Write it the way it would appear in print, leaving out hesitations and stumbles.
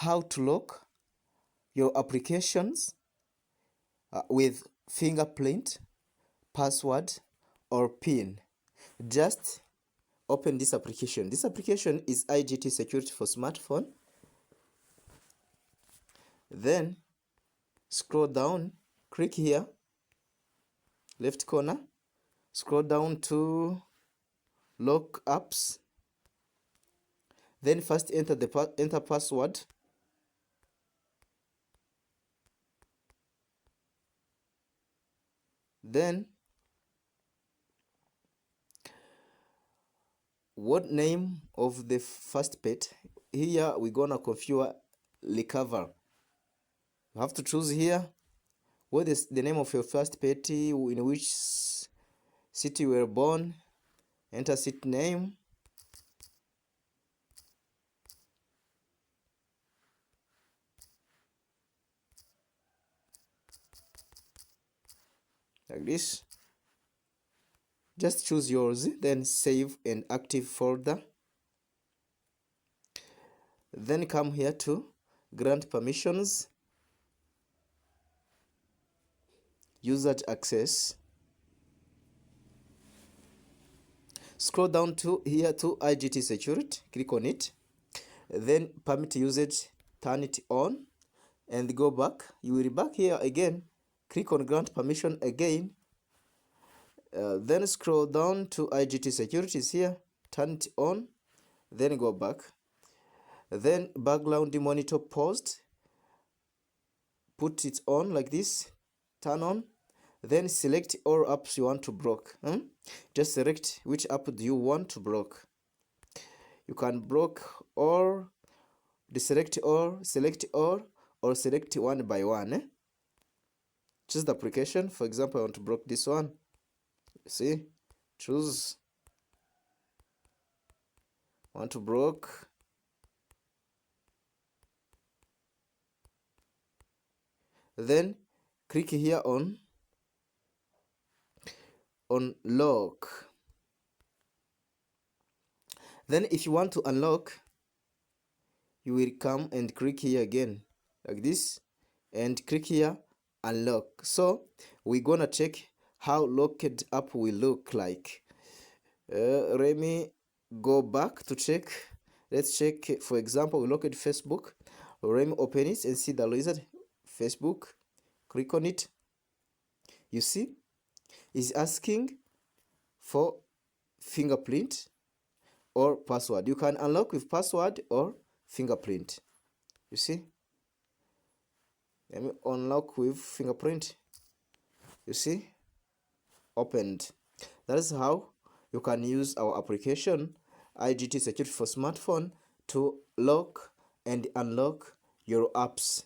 how to lock your applications with fingerprint, password, or PIN. Just open this application. This application is IGT Security for smartphone. Then scroll down, click here, left corner, scroll down to lock apps. Then first enter the password. Then what name of the first pet? Here we're gonna configure recover. You have to choose here what is the name of your first pet, in which city you were born, enter city name, like this. Just choose yours, then save and active folder. Then come here to grant permissions, user access. Scroll down to here to IGT Security, click on it. Then permit usage, turn it on and go back. You will be back here again, click on grant permission again. Then scroll down to IGT Security is here, turn it on, then go back. Then background monitor paused, put it on like this, turn on. Then select all apps you want to block. Just select which app do you want to block. You can block all, deselect all, select all, or select one by one. Choose the application. For example, I want to block this one. See, choose, want to block. Then click here on lock. Then if you want to unlock, you will come and click here again like this and click here unlock. So we're gonna check how locked app will look like. Let me go back to check. Let's check, for example, we locked Facebook. Let me open it and see the result. Facebook, click on it. You see, it's asking for fingerprint or password. You can unlock with password or fingerprint. You see, let me unlock with fingerprint. You see, opened. That is how you can use our application IGT Security for smartphone to lock and unlock your apps.